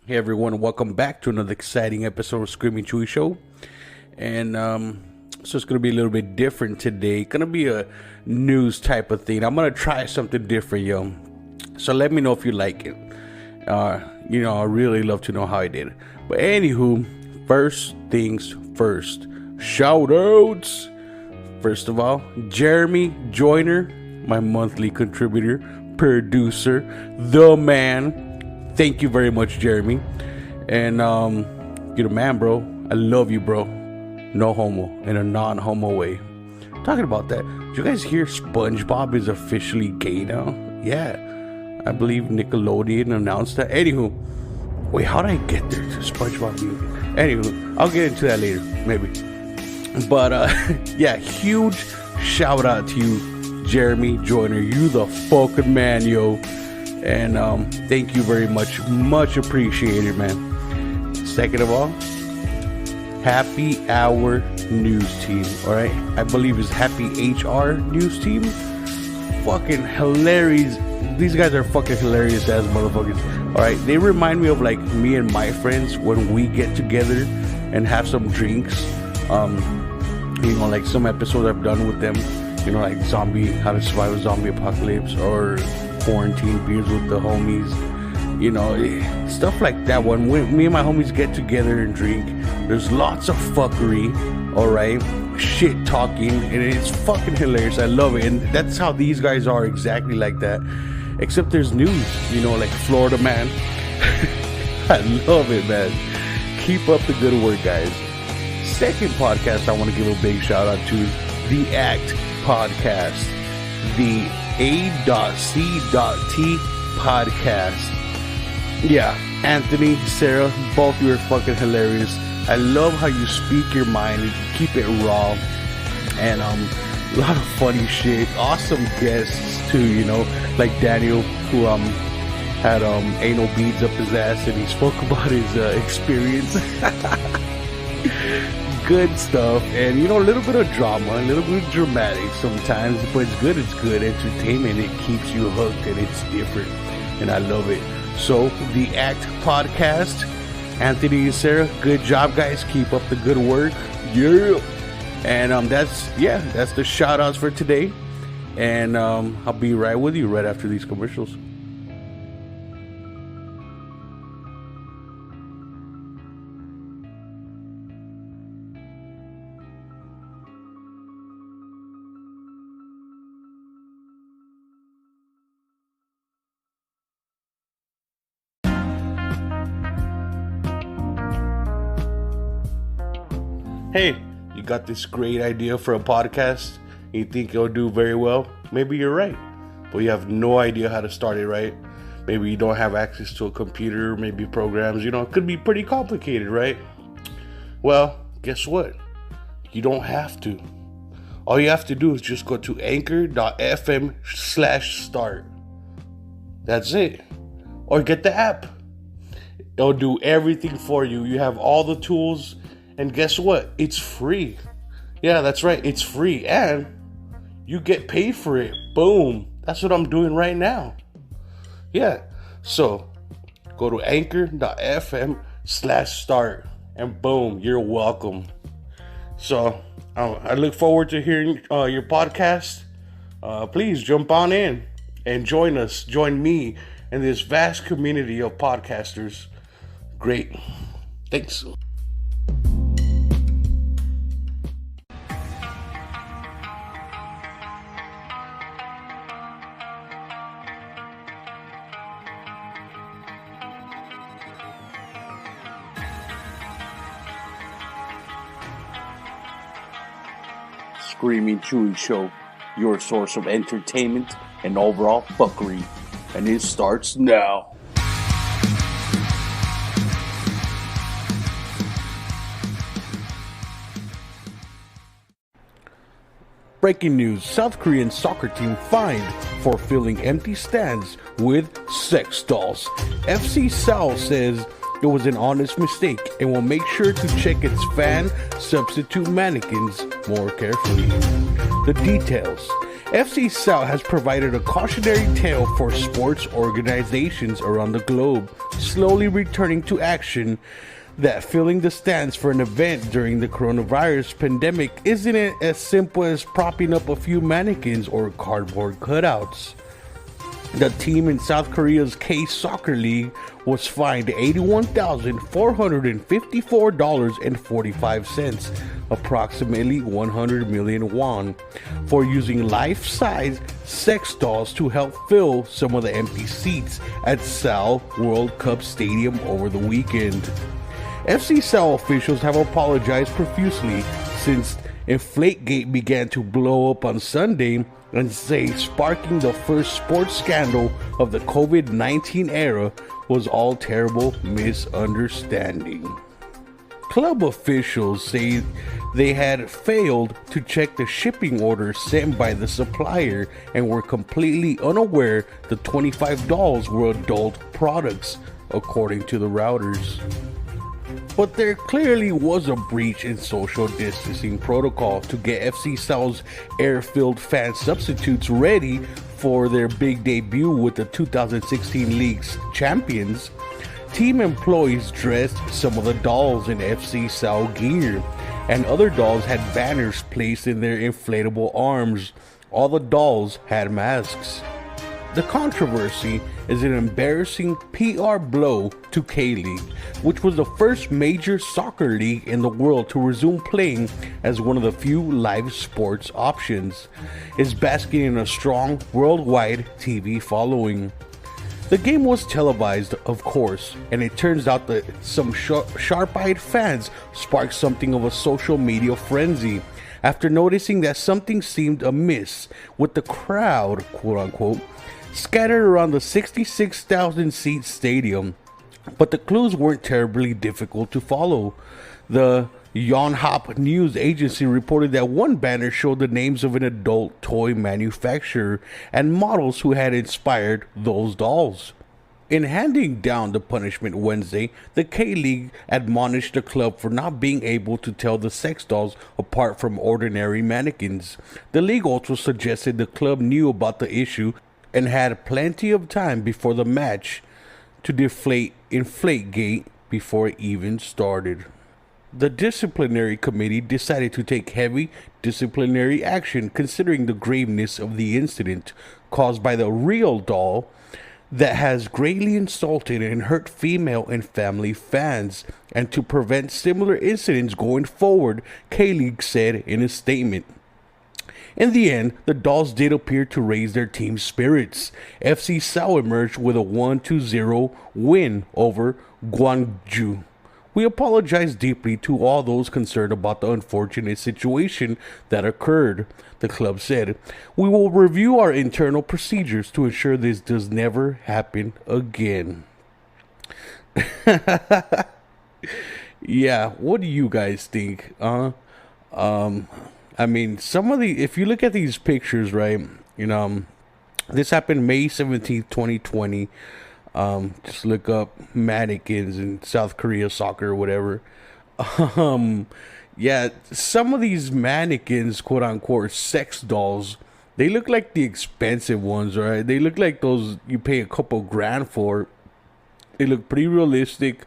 Hey everyone, welcome back to another exciting episode of Screaming Chewy Show. And so it's gonna be a little bit different today. Gonna be a news type of thing. I'm gonna try something different, yo. So let me know if you like it. I really love to know how I did. But anywho, first things first. Shout outs. First of all, Jeremy Joyner, my monthly contributor, producer, the man. Thank you very much, Jeremy. And you're the man, bro. I love you, bro. No homo, in a non-homo way. Talking about that, did you guys hear SpongeBob is officially gay now? Yeah, I believe Nickelodeon announced that. Anywho, wait, how did I get there to SpongeBob? Anywho, I'll get into that later, maybe. But yeah, huge shout out to you, Jeremy Joyner. You the fucking man, yo. And thank you very much. Much appreciated, man. Second of all, Happy Hour News Team. Alright? I believe it's Happy HR News Team. Fucking hilarious. These guys are fucking hilarious ass motherfuckers. Alright? They remind me of like me and my friends when we get together and have some drinks. Like some episodes I've done with them. Like how to survive a zombie apocalypse, or quarantine beers with the homies, stuff like that. When me and my homies get together and drink, there's lots of fuckery, alright, shit talking, and it's fucking hilarious. I love it. And that's how these guys are, exactly like that, except there's news, like Florida man. I love it, man. Keep up the good work, guys. Second podcast I want to give a big shout out to, The Act Podcast, the A.C.T podcast. Yeah, Anthony, Sarah, both of you are fucking hilarious. I love how you speak your mind and keep it raw, and a lot of funny shit. Awesome guests too, like Daniel, who had anal beads up his ass, and he spoke about his experience. Good stuff. And a little bit of drama, a little bit dramatic sometimes, but it's good entertainment. It keeps you hooked, and it's different, and I love it. So the Act Podcast, Anthony and Sarah, good job, guys. Keep up the good work. Yeah. And that's the shout outs for today, and I'll be right with you right after these commercials. Hey, you got this great idea for a podcast? You think it'll do very well? Maybe you're right, but you have no idea how to start it, right? Maybe you don't have access to a computer, maybe programs, it could be pretty complicated, right? Well, guess what? You don't have to. All you have to do is just go to anchor.fm/start. That's it. Or get the app. It'll do everything for you. You have all the tools. And guess what? It's free. Yeah, that's right. It's free. And you get paid for it. Boom. That's what I'm doing right now. Yeah. So go to anchor.fm/start. And boom, you're welcome. So I look forward to hearing your podcast. Please jump on in and join us. Join me in this vast community of podcasters. Great. Thanks. Screaming Chewy Show, your source of entertainment and overall fuckery. And it starts now. Breaking news, South Korean soccer team fined for filling empty stands with sex dolls. FC Seoul says it was an honest mistake and will make sure to check its fan substitute mannequins more carefully. The details. FC South has provided a cautionary tale for sports organizations around the globe, slowly returning to action, that filling the stands for an event during the coronavirus pandemic isn't as simple as propping up a few mannequins or cardboard cutouts. The team in South Korea's K-Soccer League was fined $81,454.45, approximately 100 million won, for using life-size sex dolls to help fill some of the empty seats at Seoul World Cup Stadium over the weekend. FC Seoul officials have apologized profusely since Inflategate began to blow up on Sunday, and say sparking the first sports scandal of the COVID-19 era was all terrible misunderstanding. Club officials say they had failed to check the shipping order sent by the supplier and were completely unaware the 25 dolls were adult products, according to the routers. But there clearly was a breach in social distancing protocol to get FC Seoul's air-filled fan substitutes ready for their big debut with the 2016 League's champions. Team employees dressed some of the dolls in FC Seoul gear, and other dolls had banners placed in their inflatable arms. All the dolls had masks. The controversy is an embarrassing PR blow to K-League, which was the first major soccer league in the world to resume playing as one of the few live sports options, is basking in a strong worldwide TV following. The game was televised, of course, and it turns out that some sharp-eyed fans sparked something of a social media frenzy after noticing that something seemed amiss with the crowd, quote-unquote, scattered around the 66,000-seat stadium, but the clues weren't terribly difficult to follow. The Yonhap news agency reported that one banner showed the names of an adult toy manufacturer and models who had inspired those dolls. In handing down the punishment Wednesday, the K-League admonished the club for not being able to tell the sex dolls apart from ordinary mannequins. The league also suggested the club knew about the issue and had plenty of time before the match to deflate Inflategate before it even started. The disciplinary committee decided to take heavy disciplinary action considering the graveness of the incident caused by the real doll that has greatly insulted and hurt female and family fans, and to prevent similar incidents going forward, K-League said in a statement. In the end, the dolls did appear to raise their team's spirits. FC Seoul emerged with a 1-0 win over Gwangju. We apologize deeply to all those concerned about the unfortunate situation that occurred, the club said. We will review our internal procedures to ensure this does never happen again. Yeah, what do you guys think? I mean, if you look at these pictures, right, this happened May 17th, 2020. Just look up mannequins in South Korea soccer or whatever. Yeah, some of these mannequins, quote unquote, sex dolls, they look like the expensive ones, right? They look like those you pay a couple grand for. They look pretty realistic,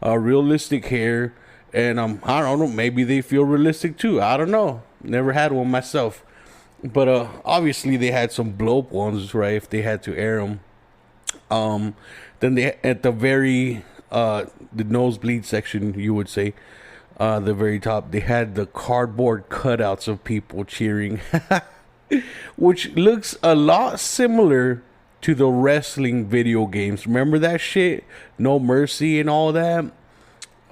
realistic hair, and I don't know, maybe they feel realistic too. I don't know. Never had one myself, but obviously they had some blow up ones, right? If they had to air them. Then they at the very the nosebleed section, you would say, the very top, they had the cardboard cutouts of people cheering, which looks a lot similar to the wrestling video games. Remember that shit? No Mercy and all that.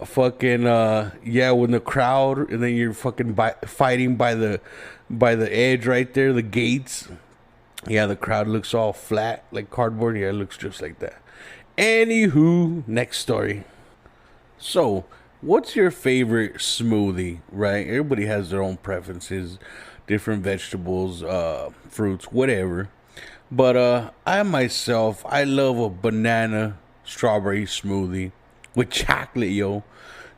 Fucking yeah, when the crowd, and then you're fucking fighting by the edge right there, the gates. Yeah, the crowd looks all flat like cardboard. Yeah, it looks just like that. Anywho, next story. So, what's your favorite smoothie, right? Everybody has their own preferences, different vegetables, fruits, whatever. But I myself, I love a banana strawberry smoothie with chocolate, yo.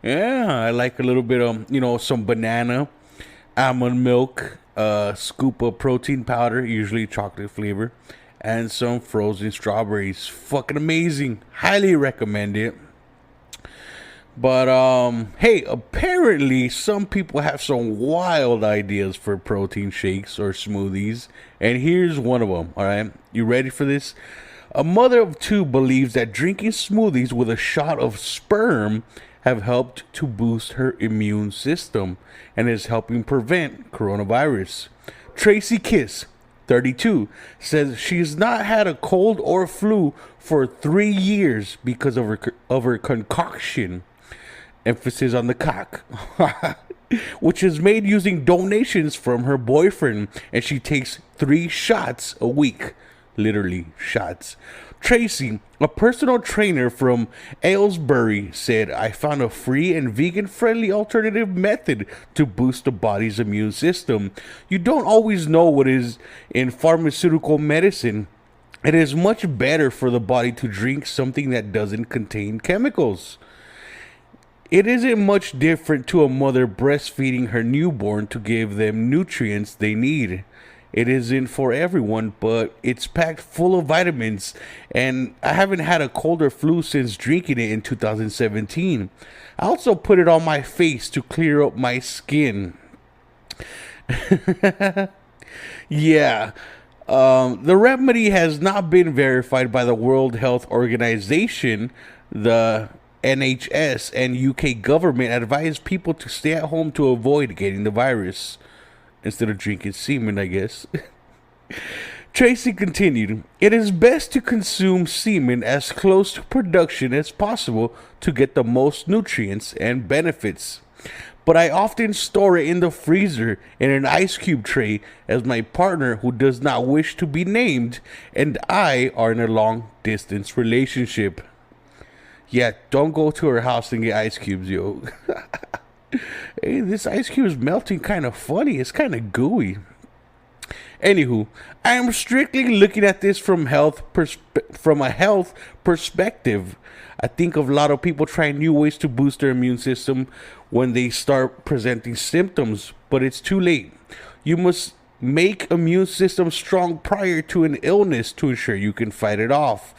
Yeah, I like a little bit of, some banana, almond milk, a scoop of protein powder, usually chocolate flavor, and some frozen strawberries. Fucking amazing. Highly recommend it. But hey, apparently some people have some wild ideas for protein shakes or smoothies, and here's one of them. All right, you ready for this? A mother of two believes that drinking smoothies with a shot of sperm have helped to boost her immune system and is helping prevent coronavirus. Tracy Kiss, 32, says she's not had a cold or flu for 3 years because of her concoction. Emphasis on the cock. Which is made using donations from her boyfriend, and she takes 3 shots a week. Literally, shots. Tracy, a personal trainer from Aylesbury, said, I found a free and vegan-friendly alternative method to boost the body's immune system. You don't always know what is in pharmaceutical medicine. It is much better for the body to drink something that doesn't contain chemicals. It isn't much different to a mother breastfeeding her newborn to give them nutrients they need. It isn't for everyone, but it's packed full of vitamins, and I haven't had a cold or flu since drinking it in 2017. I also put it on my face to clear up my skin. Yeah. The remedy has not been verified by the World Health Organization. The NHS and UK government advise people to stay at home to avoid getting the virus instead of drinking semen, I guess. Tracy continued, it is best to consume semen as close to production as possible to get the most nutrients and benefits. But I often store it in the freezer in an ice cube tray, as my partner, who does not wish to be named, and I are in a long distance relationship. Yeah, don't go to her house and get ice cubes, yo. Hey, this ice cube is melting kind of funny. It's kind of gooey. Anywho, I am strictly looking at this from a health perspective. I think of a lot of people trying new ways to boost their immune system when they start presenting symptoms, but it's too late. You must make immune system strong prior to an illness to ensure you can fight it off.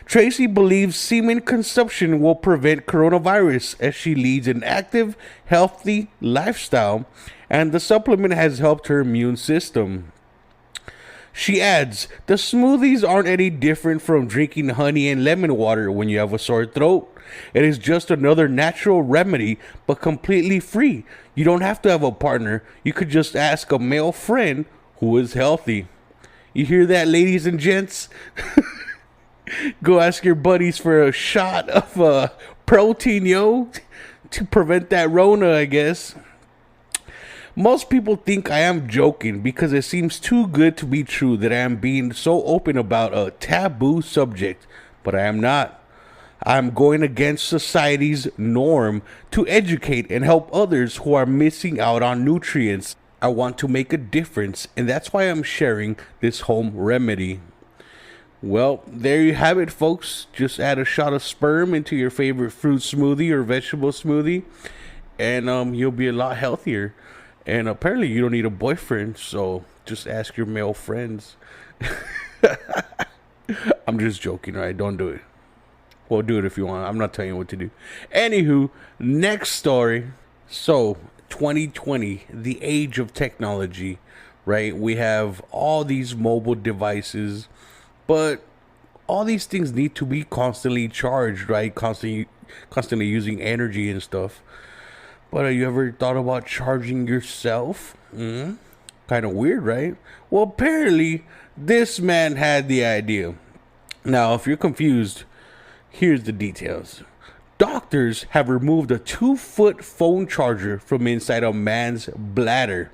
Tracy believes semen consumption will prevent coronavirus as she leads an active, healthy lifestyle, and the supplement has helped her immune system. She adds, the smoothies aren't any different from drinking honey and lemon water when you have a sore throat. It is just another natural remedy, but completely free. You don't have to have a partner. You could just ask a male friend who is healthy. You hear that, ladies and gents? Go ask your buddies for a shot of protein, yo, to prevent that Rona, I guess. Most people think I am joking because it seems too good to be true that I am being so open about a taboo subject, but I am not. I'm going against society's norm to educate and help others who are missing out on nutrients. I want to make a difference, and that's why I'm sharing this home remedy. Well, there you have it, folks. Just add a shot of sperm into your favorite fruit smoothie or vegetable smoothie, and you'll be a lot healthier. And apparently you don't need a boyfriend, so just ask your male friends. I'm just joking, all right? Don't do it. Well, do it if you want. I'm not telling you what to do. Anywho, next story. So, 2020, the age of technology, right? We have all these mobile devices, but all these things need to be constantly charged, right? Constantly using energy and stuff. But have you ever thought about charging yourself? Kind of weird, right? Well, apparently, this man had the idea. Now, if you're confused, here's the details. Doctors have removed a 2-foot phone charger from inside a man's bladder.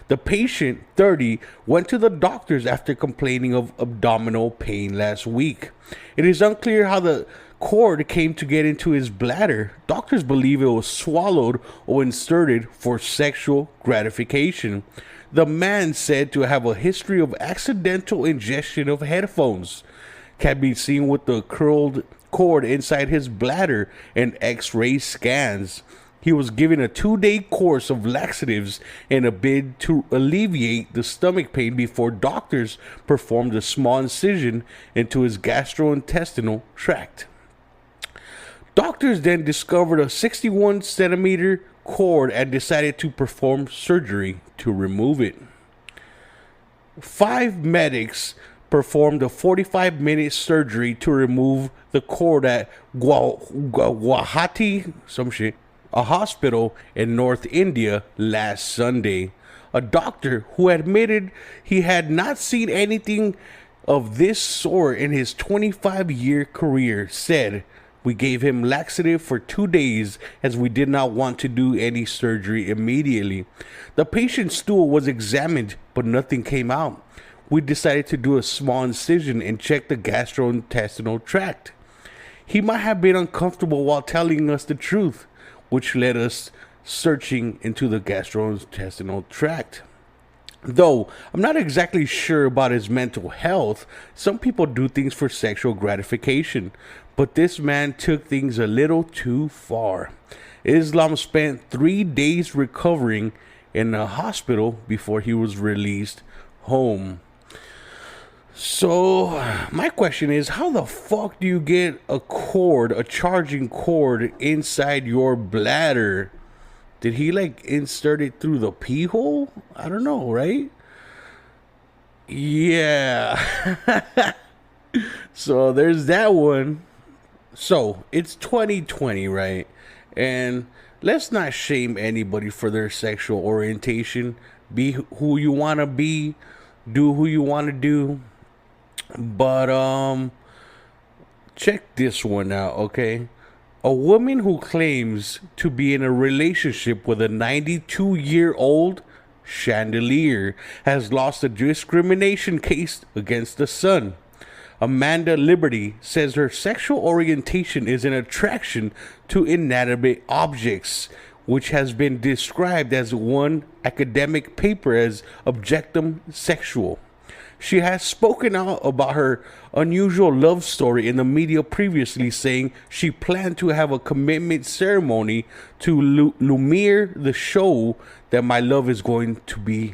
The patient, 30, went to the doctors after complaining of abdominal pain last week. It is unclear how the cord came to get into his bladder. Doctors believe it was swallowed or inserted for sexual gratification. The man, said to have a history of accidental ingestion of headphones, can be seen with the curled cord inside his bladder in X-ray scans. He was given a 2-day course of laxatives in a bid to alleviate the stomach pain before doctors performed a small incision into his gastrointestinal tract. Doctors then discovered a 61 centimeter cord and decided to perform surgery to remove it. 5 medics performed a 45-minute surgery to remove the cord at Guwahati, a hospital in North India last Sunday. A doctor who admitted he had not seen anything of this sort in his 25-year career said, "We gave him laxative for 2 days as we did not want to do any surgery immediately. The patient's stool was examined, but nothing came out. We decided to do a small incision and check the gastrointestinal tract. He might have been uncomfortable while telling us the truth, which led us searching into the gastrointestinal tract. Though I'm not exactly sure about his mental health, some people do things for sexual gratification, but this man took things a little too far. Islam spent 3 days recovering in a hospital before he was released home." So, my question is, how the fuck do you get a charging cord inside your bladder? Did he insert it through the pee hole? I don't know, right? Yeah. So there's that one. So it's 2020, right? And let's not shame anybody for their sexual orientation. Be who you want to be. Do who you want to do. But check this one out, okay? A woman who claims to be in a relationship with a 92-year-old chandelier has lost a discrimination case against the Sun. Amanda Liberty says her sexual orientation is an attraction to inanimate objects, which has been described as one academic paper as objectum sexual. She has spoken out about her unusual love story in the media previously, saying she planned to have a commitment ceremony to Lumiere the show that my love is going to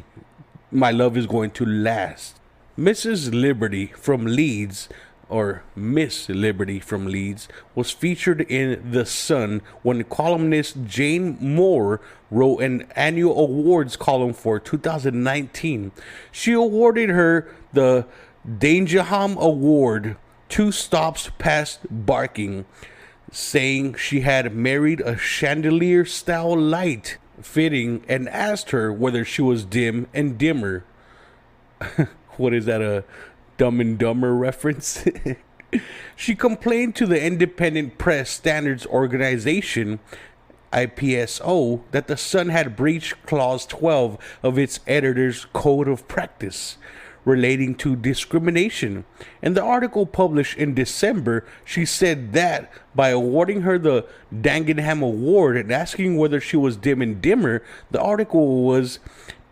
last. Mrs. Liberty from Leeds, or Miss Liberty from Leeds, was featured in The Sun when columnist Jane Moore wrote an annual awards column for 2019. She awarded her the Dangenham Award 2 stops past barking, saying she had married a chandelier-style light fitting and asked her whether she was dim and dimmer. What is that, a Dumb and Dumber reference? She complained to the Independent Press Standards Organization, IPSO, that the Sun had breached Clause 12 of its editor's Code of Practice relating to discrimination. In the article published in December, she said that by awarding her the Dangenham Award and asking whether she was dim and dimmer, the article was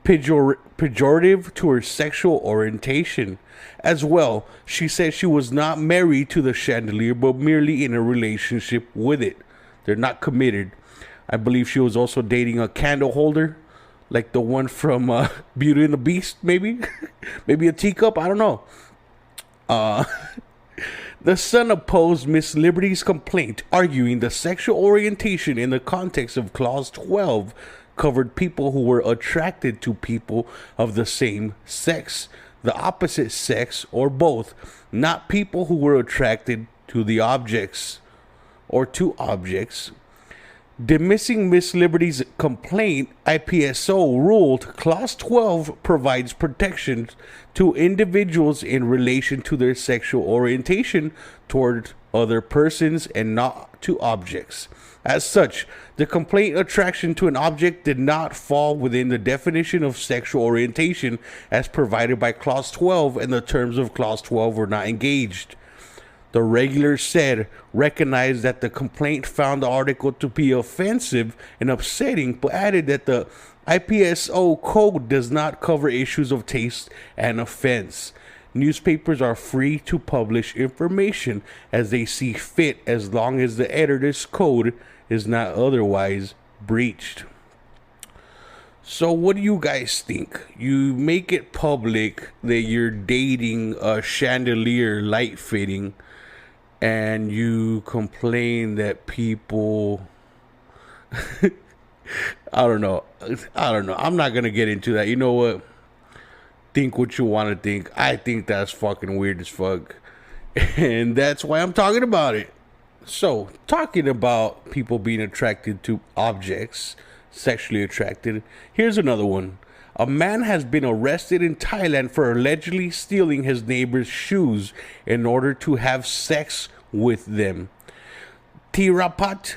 pejorative to her sexual orientation. As well, she said she was not married to the chandelier, but merely in a relationship with it. They're not committed. I believe she was also dating a candle holder, like the one from Beauty and the Beast, maybe? Maybe a teacup, I don't know. The Sun opposed Miss Liberty's complaint, arguing the sexual orientation in the context of Clause 12 covered people who were attracted to people of the same sex, the opposite sex, or both, not people who were attracted to the objects or to objects. Dismissing Miss Liberty's complaint, IPSO ruled Clause 12 provides protections to individuals in relation to their sexual orientation toward other persons and not to objects. As such, the complaint attraction to an object did not fall within the definition of sexual orientation as provided by Clause 12, and the terms of Clause 12 were not engaged. The regular said recognized that the complaint found the article to be offensive and upsetting, but added that the IPSO code does not cover issues of taste and offense. Newspapers are free to publish information as they see fit as long as the editor's code is not otherwise breached. So what do you guys think? You make it public that you're dating a chandelier light fitting, and you complain that people I don't know. I'm not gonna get into that. You know what? Think what you want to think. I think that's fucking weird as fuck. And that's why I'm talking about it. So, talking about people being attracted to objects, sexually attracted, here's another one. A man has been arrested in Thailand for allegedly stealing his neighbor's shoes in order to have sex with them. Tirapat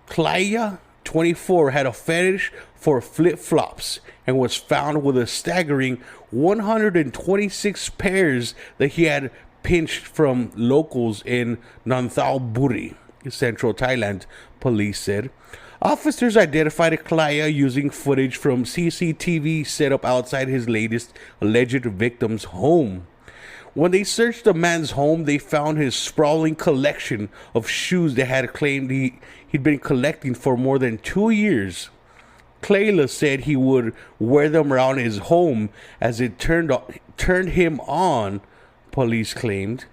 Klaya, 24, had a fetish for flip-flops and was found with a staggering 126 pairs that he had pinched from locals in Nonthaburi, central Thailand, police said. Officers identified Klaya using footage from CCTV set up outside his latest alleged victim's home. When they searched the man's home, they found his sprawling collection of shoes that had claimed he'd been collecting for more than 2 years. Klayla said he would wear them around his home as it turned him on, police claimed.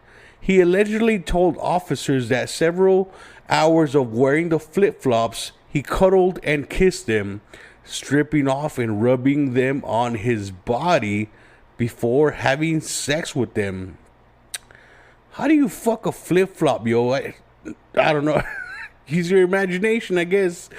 He allegedly told officers that several hours of wearing the flip-flops, he cuddled and kissed them, stripping off and rubbing them on his body before having sex with them. How do you fuck a flip-flop, yo? I don't know. Use your imagination, I guess.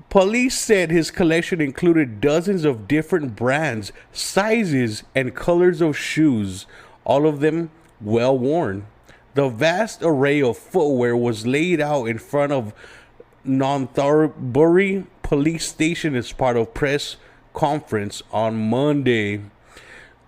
Police said his collection included dozens of different brands, sizes, and colors of shoes, all of them well worn. The vast array of footwear was laid out in front of Nonthaburi police station as part of press conference on Monday.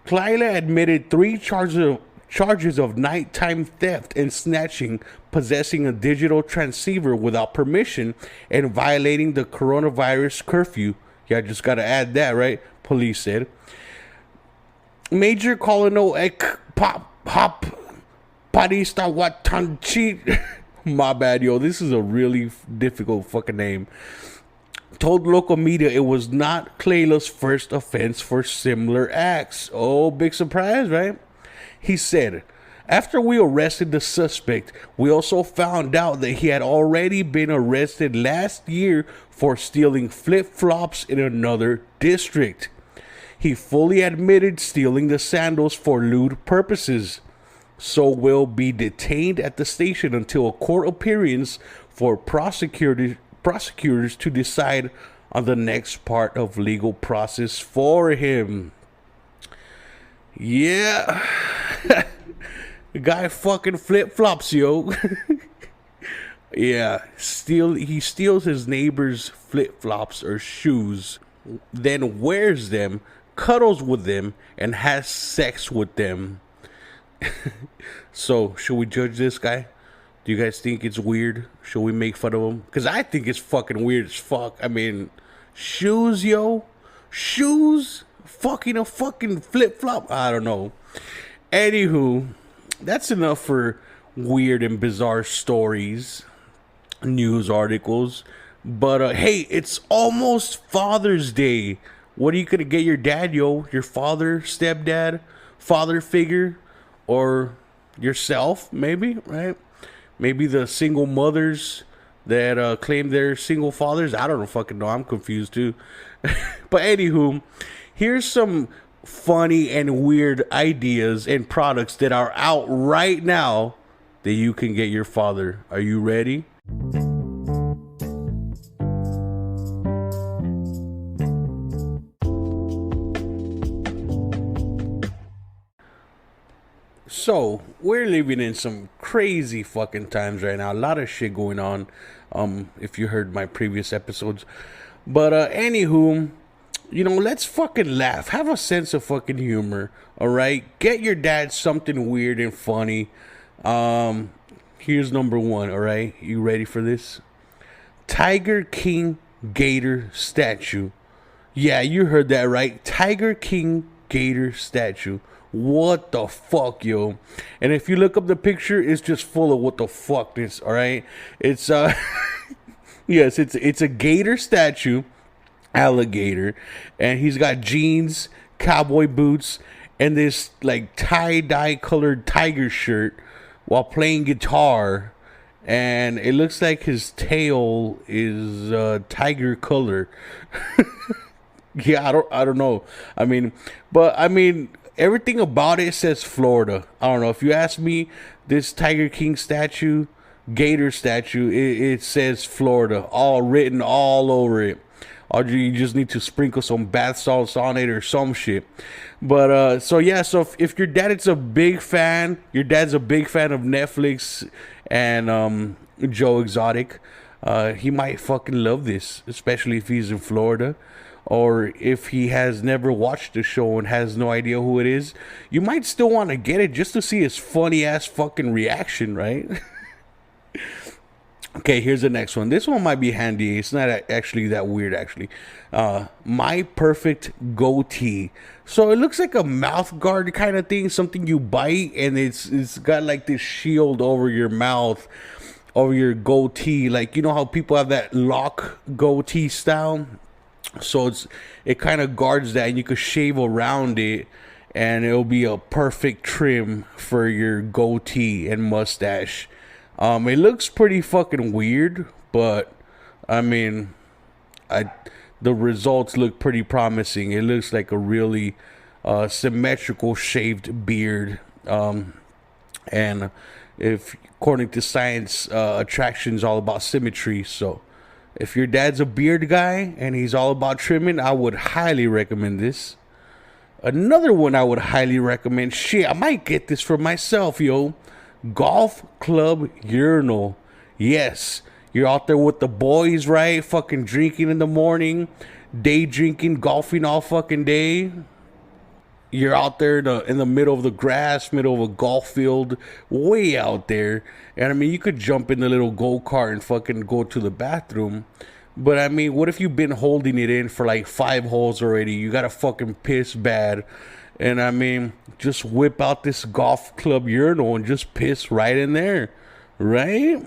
Klayla admitted 3 charges of nighttime theft and snatching, possessing a digital transceiver without permission, and violating the coronavirus curfew. Yeah, I just gotta add that, right? Police said. Major Colonel Ek Pop Hop Parista Watanchi. My bad, yo. This is a really difficult fucking name. Told local media it was not Klayla's first offense for similar acts. Oh, big surprise, right? He said, after we arrested the suspect, we also found out that he had already been arrested last year for stealing flip-flops in another district. He fully admitted stealing the sandals for lewd purposes, so will be detained at the station until a court appearance for prosecutors to decide on the next part of legal process for him. Yeah. The guy fucking flip-flops, yo. Yeah. He steals his neighbor's flip-flops or shoes, then wears them, cuddles with them, and has sex with them. So, should we judge this guy? Do you guys think it's weird? Should we make fun of him? Because I think it's fucking weird as fuck. I mean, shoes, yo. Shoes? Fucking a fucking flip-flop? I don't know. Anywho, that's enough for weird and bizarre stories, news articles. But, hey, it's almost Father's Day. What are you going to get your dad, yo? Your father, stepdad, father figure? Or yourself, maybe, right? Maybe the single mothers that claim they're single fathers. I don't fucking know. I'm confused too. But anywho, here's some funny and weird ideas and products that are out right now that you can get your father. Are you ready? So, we're living in some crazy fucking times right now. A lot of shit going on, if you heard my previous episodes. But, anywho, you know, let's fucking laugh. Have a sense of fucking humor, alright? Get your dad something weird and funny. Here's number 1, alright? You ready for this? Tiger King Gator statue. Yeah, you heard that right. Tiger King Gator statue. What the fuck, yo? And if you look up the picture, it's just full of what the fuck this, alright? It's Yes, it's a gator statue, alligator, and he's got jeans, cowboy boots, and this like tie-dye colored tiger shirt while playing guitar. And it looks like his tail is tiger color. Yeah, I don't know. I mean everything about it says Florida. I don't know. If you ask me, this Tiger King statue, gator statue, it says Florida, all written all over it. Or you just need to sprinkle some bath salts on it or some shit. But so yeah, so if your dad is a big fan, your dad's a big fan of Netflix and Joe Exotic, he might fucking love this, especially if he's in Florida. Or if he has never watched the show and has no idea who it is, you might still want to get it just to see his funny ass fucking reaction, right? Okay, here's the next one. This one might be handy. It's not actually that weird, actually. My perfect goatee. So it looks like a mouth guard kind of thing, something you bite, and it's got like this shield over your mouth, over your goatee. Like, you know how people have that lock goatee style? So it kind of guards that, and you could shave around it, and it'll be a perfect trim for your goatee and mustache. It looks pretty fucking weird, but I mean, the results look pretty promising. It looks like a really symmetrical shaved beard, and if according to science, attraction's all about symmetry. So if your dad's a beard guy and he's all about trimming, I would highly recommend this. Another one I would highly recommend. Shit, I might get this for myself, yo. Golf club urinal. Yes, you're out there with the boys, right? Fucking drinking in the morning, day drinking, golfing all fucking day. You're out there in the middle of the grass, middle of a golf field, way out there. And I mean, you could jump in the little go-kart and fucking go to the bathroom. But I mean, what if you've been holding it in for like 5 holes already? You got to fucking piss bad. And I mean, just whip out this golf club urinal and just piss right in there. Right?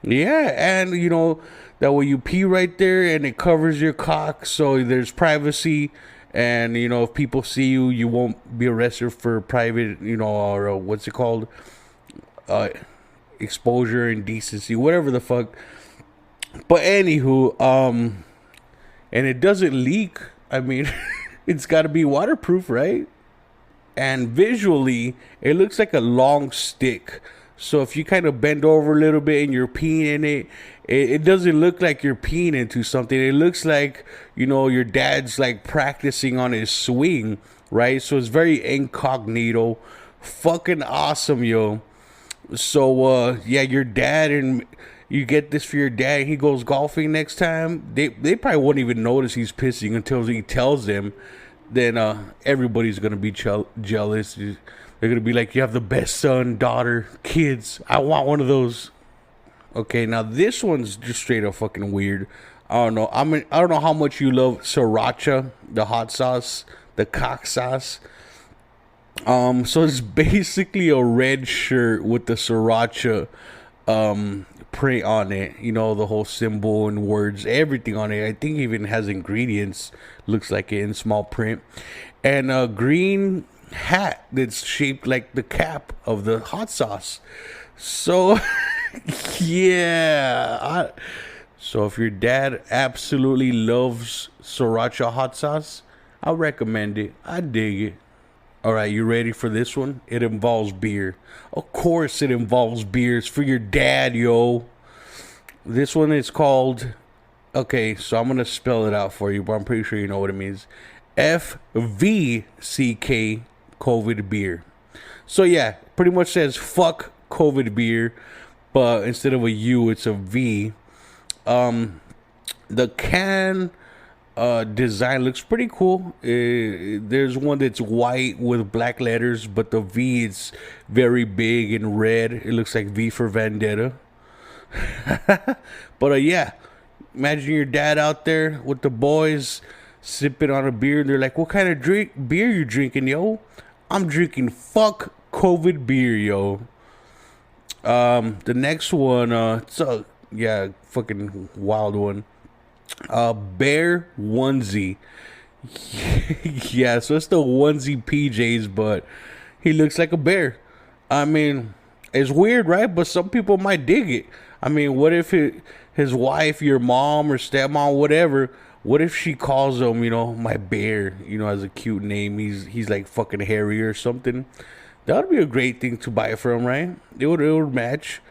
Yeah. And, you know, that way you pee right there and it covers your cock. So there's privacy. And, you know, if people see you, you won't be arrested for private, you know, or what's it called? Exposure, indecency, whatever the fuck. But anywho, and it doesn't leak. I mean, it's got to be waterproof, right? And visually, it looks like a long stick. So if you kind of bend over a little bit and you're peeing in it, it doesn't look like you're peeing into something. It looks like, you know, your dad's like practicing on his swing, right? So it's very incognito. Fucking awesome, yo. So, yeah, your dad, and you get this for your dad, and he goes golfing next time. They probably won't even notice he's pissing until he tells them. Then everybody's going to be jealous. They're going to be like, you have the best son, daughter, kids. I want one of those. Okay, now this one's just straight up fucking weird. I don't know. I don't know how much you love sriracha, the hot sauce, the cock sauce. So it's basically a red shirt with the sriracha print on it. You know, the whole symbol and words, everything on it. I think even has ingredients. Looks like it in small print. And a green hat that's shaped like the cap of the hot sauce. So, yeah. So if your dad absolutely loves sriracha hot sauce, I recommend it. I dig it. All right, you ready for this one? It involves beer. Of course it involves beer. It's for your dad, yo. This one is called... Okay, so I'm going to spell it out for you, but I'm pretty sure you know what it means. FVCK COVID beer. So yeah, pretty much says fuck COVID beer, but instead of a U, it's a V. The can design looks pretty cool. There's one that's white with black letters, but the V is very big and red. It looks like V for Vendetta. But yeah, imagine your dad out there with the boys sipping on a beer, and they're like, what kind of beer you drinking, yo? I'm drinking fuck COVID beer, yo. The next one, it's Yeah, fucking wild one. Bear onesie. Yeah, so it's the onesie PJs, but he looks like a bear. I mean, it's weird, right? But some people might dig it. I mean, what if his wife, your mom or stepmom, whatever, what if she calls him, my bear, as a cute name? He's like fucking Harry or something. That would be a great thing to buy for him, right? It would match.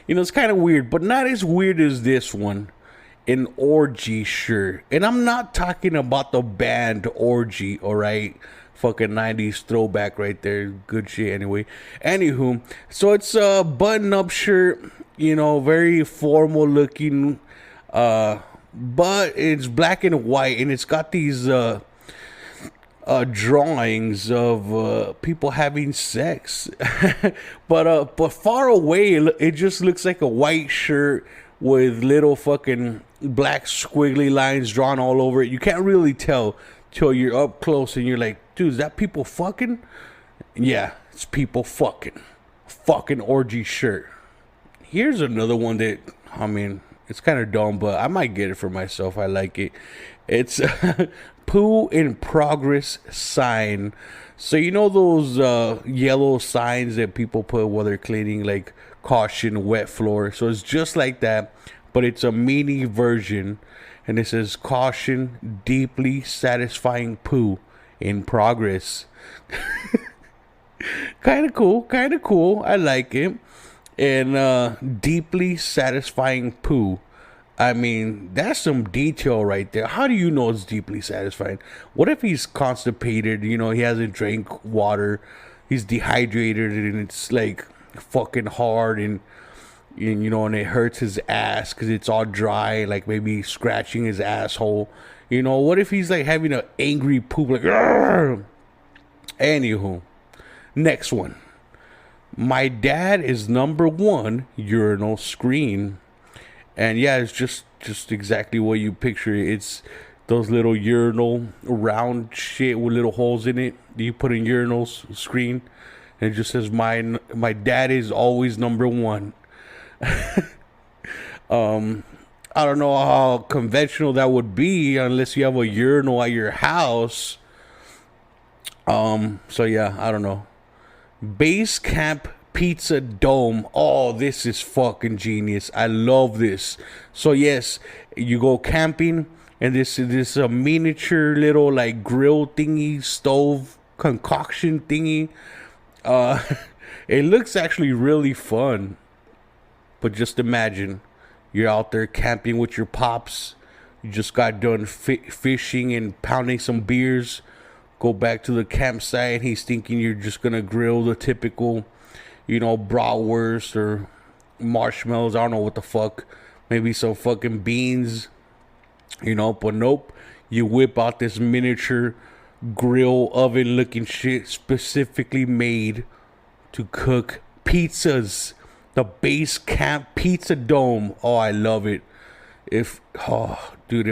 It's kind of weird, but not as weird as this one. An Orgy shirt. And I'm not talking about the band Orgy, alright? Fucking 90s throwback right there. Good shit anyway. Anywho, so it's a button-up shirt, very formal looking, but it's black and white, and it's got these drawings of people having sex. but far away, it just looks like a white shirt with little fucking black squiggly lines drawn all over it. You can't really tell till you're up close and you're like, dude, is that people fucking? Yeah, it's people fucking. Fucking Orgy shirt. Here's another one that, I mean, it's kind of dumb, but I might get it for myself. I like it. It's poo in progress sign. So those yellow signs that people put while they're cleaning, like caution, wet floor. So it's just like that, but it's a mini version, and it says caution, deeply satisfying poo in progress. Kind of cool. I like it. And deeply satisfying poo. I mean, that's some detail right there. How do you know it's deeply satisfying? What if he's constipated? He hasn't drank water. He's dehydrated and it's like fucking hard and it hurts his ass because it's all dry, like maybe scratching his asshole. What if he's like having an angry poop, like, argh! Anywho, next one. My dad is #1 urinal screen. And yeah, it's just exactly what you picture. It's those little urinal round shit with little holes in it. You put in urinals screen, and it just says my dad is always #1. I don't know how conventional that would be unless you have a urinal at your house. So yeah, I don't know. Base Camp Pizza Dome. Oh, this is fucking genius. I love this. So yes, you go camping and this is a miniature little like grill thingy, stove concoction thingy. It looks actually really fun. But just imagine you're out there camping with your pops. You just got done fishing and pounding some beers. Go back to the campsite. He's thinking you're just gonna grill the typical, bratwurst or marshmallows. I don't know what the fuck. Maybe some fucking beans. But nope. You whip out this miniature grill oven looking shit specifically made to cook pizzas. The Base Camp Pizza Dome. Oh, I love it. If I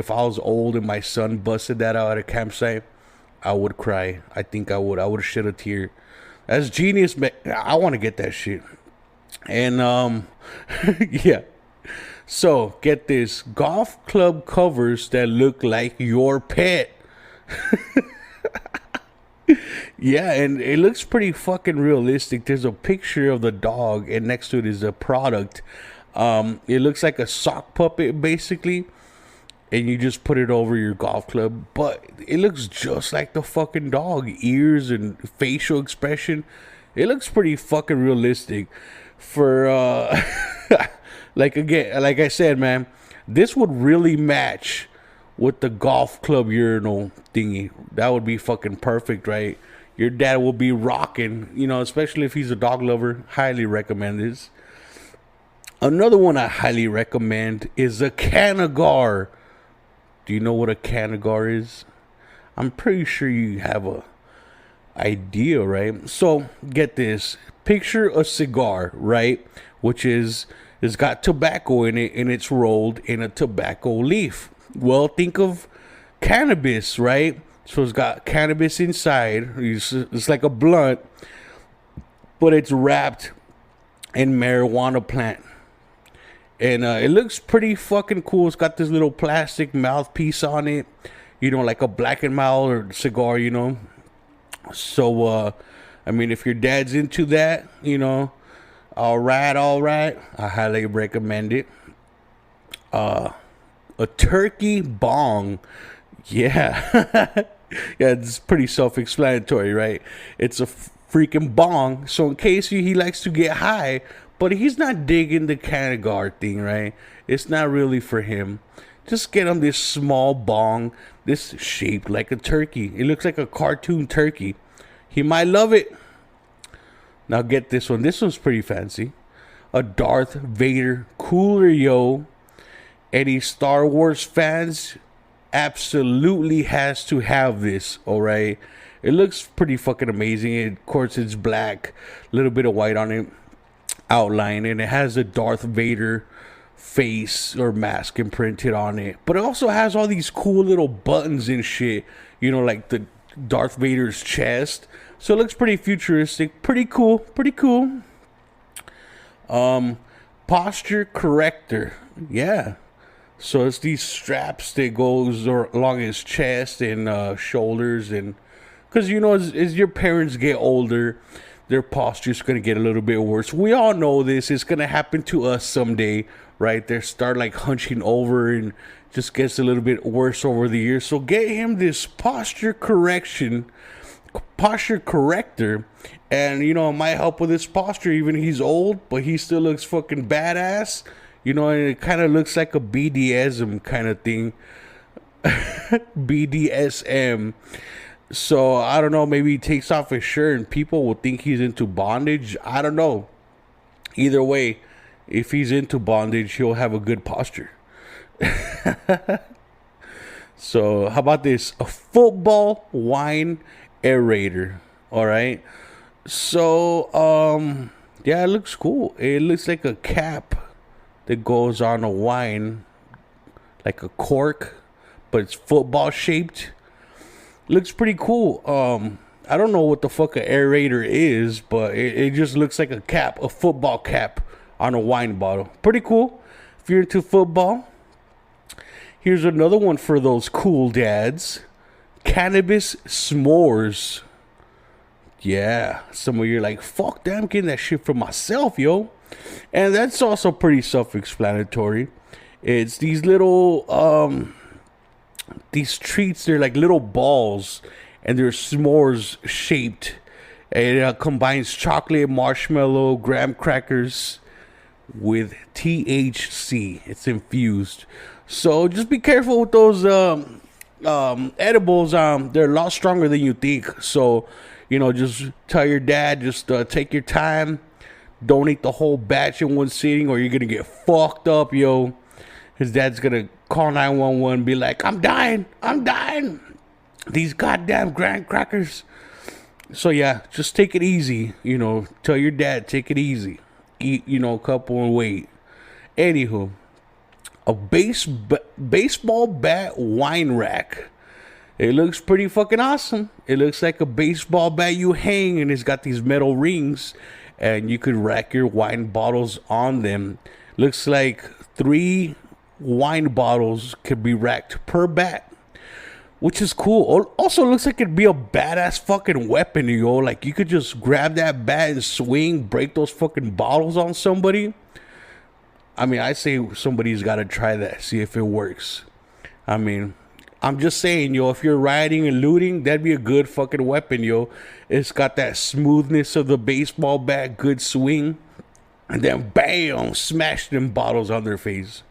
was old and my son busted that out at a campsite, I would cry. I think I would. I would shed a tear. That's genius, man. I want to get that shit. And yeah. So get this: golf club covers that look like your pet. Yeah, and it looks pretty fucking realistic. There's a picture of the dog, and next to it is a product. It looks like a sock puppet, basically. And you just put it over your golf club. But it looks just like the fucking dog. Ears and facial expression. It looks pretty fucking realistic. For, like I said, man, this would really match with the golf club urinal thingy. That would be fucking perfect, right? Your dad will be rocking, especially if he's a dog lover. Highly recommend this. Another one I highly recommend is a Canagar. Do you know what a Canagar is? I'm pretty sure you have a idea, right? So get this. Picture a cigar, right? Which it's got tobacco in it and it's rolled in a tobacco leaf. Well, think of cannabis, right? So it's got cannabis inside. It's like a blunt, but it's wrapped and marijuana plant. And it looks pretty fucking cool. It's got this little plastic mouthpiece on it, you know, like a Black and Mild or cigar, you know. So, I mean, if your dad's into that, you know, all right, I highly recommend it. A turkey bong. Yeah. Yeah, it's pretty self-explanatory, right? It's a freaking bong. So in case he likes to get high, but he's not digging the Canagar thing, right? It's not really for him. Just get him this small bong, this shaped like a turkey. It looks like a cartoon turkey. He might love it. Now get this one. This one's pretty fancy. A Darth Vader cooler, yo. Any Star Wars fans absolutely has to have this, all right? It looks pretty fucking amazing. Of course, it's black, a little bit of white on it, outline, and it has a Darth Vader face or mask imprinted on it. But it also has all these cool little buttons and shit, you know, like the Darth Vader's chest. So it looks pretty futuristic, pretty cool. Posture corrector, yeah. So it's these straps that goes along his chest and shoulders, and because you know as your parents get older, their posture's gonna get a little bit worse. We all know this. It's gonna happen to us someday, right? They start like hunching over and just gets a little bit worse over the years. So get him this posture corrector, and you know it might help with his posture. Even he's old, but he still looks fucking badass. You know, and it kind of looks like a BDSM kind of thing. BDSM. So, I don't know, maybe he takes off his shirt and people will think he's into bondage. I don't know. Either way, if he's into bondage, he'll have a good posture. So, how about this? A football wine aerator. All right. So, yeah, it looks cool. It looks like a cap that goes on a wine, like a cork, but it's football shaped. Looks pretty cool. I don't know what the fuck an aerator is, but it just looks like a cap, a football cap on a wine bottle. Pretty cool if you're into football. Here's another one for those cool dads. Cannabis s'mores. Yeah, some of you are like, fuck that, I'm getting that shit for myself, yo. And that's also pretty self-explanatory. It's these little these treats. They're like little balls, and they're s'mores shaped. And it combines chocolate, marshmallow, graham crackers with THC. It's infused. So just be careful with those edibles. They're a lot stronger than you think. So, you know, just tell your dad, just take your time. Don't eat the whole batch in one sitting or you're going to get fucked up, yo. His dad's going to call 911 and be like, I'm dying. These goddamn graham crackers. So, yeah, just take it easy. You know, tell your dad, take it easy. Eat, you know, a couple and wait. Anywho, a baseball bat wine rack. It looks pretty fucking awesome. It looks like a baseball bat you hang, and it's got these metal rings. And you could rack your wine bottles on them. Looks like 3 wine bottles could be racked per bat, which is cool. Also looks like it'd be a badass fucking weapon, yo. Like you could just grab that bat and swing, break those fucking bottles on somebody. I mean, I say somebody's got to try that, see if it works. I mean, I'm just saying, yo, if you're riding and looting, that'd be a good fucking weapon, yo. It's got that smoothness of the baseball bat, good swing, and then bam, smash them bottles on their face.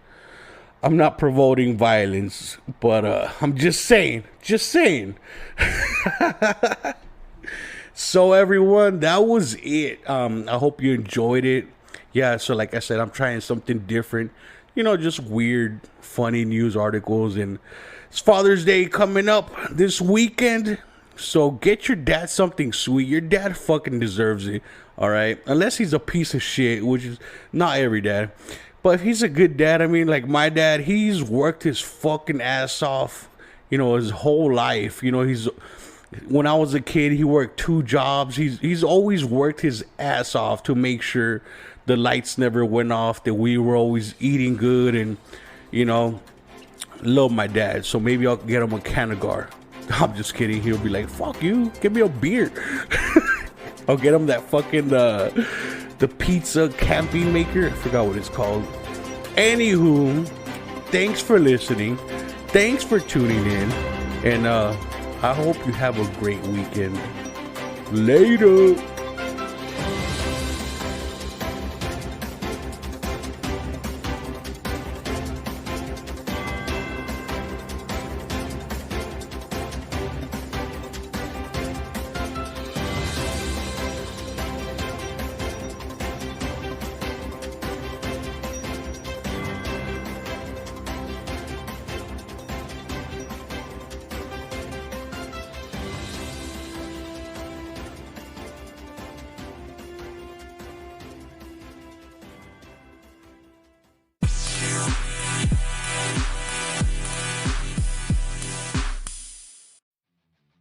I'm not promoting violence, but I'm just saying. So everyone, that was it. I hope you enjoyed it. Yeah, so like I said, I'm trying something different. You know, just weird, funny news articles, and it's Father's Day coming up this weekend. So get your dad something sweet. Your dad fucking deserves it, all right? Unless he's a piece of shit, which is not every dad. But if he's a good dad, I mean, like my dad, he's worked his fucking ass off, you know, his whole life. You know, when I was a kid, he worked 2 jobs. He's always worked his ass off to make sure the lights never went off, that we were always eating good, and love my dad. So maybe I'll get him a Canagar. I'm just kidding. He'll be like, fuck you, give me a beer. I'll get him that fucking the pizza camping maker. I forgot what it's called. Anywho, thanks for listening. Thanks for tuning in. And I hope you have a great weekend. Later.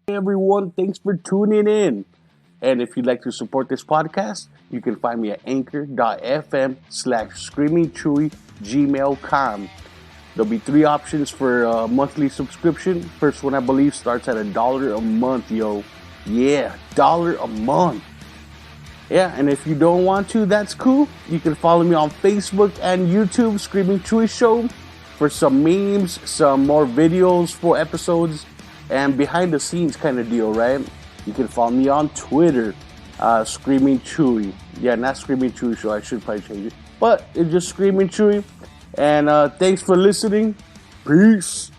Hey everyone, thanks for tuning in. And if you'd like to support this podcast, you can find me at anchor.fm/screamingchewy@gmail.com. There'll be 3 options for a monthly subscription. First one, I believe, starts at $1 a month, yo. Yeah, $1 a month. Yeah, and if you don't want to, that's cool. You can follow me on Facebook and YouTube, Screaming Chewy Show, for some memes, some more videos, full episodes, and behind the scenes kind of deal, right? You can follow me on Twitter, Screaming Chewy. Yeah, not Screaming Chewy Show. I should probably change it. But it's just Screaming Chewy. And thanks for listening. Peace.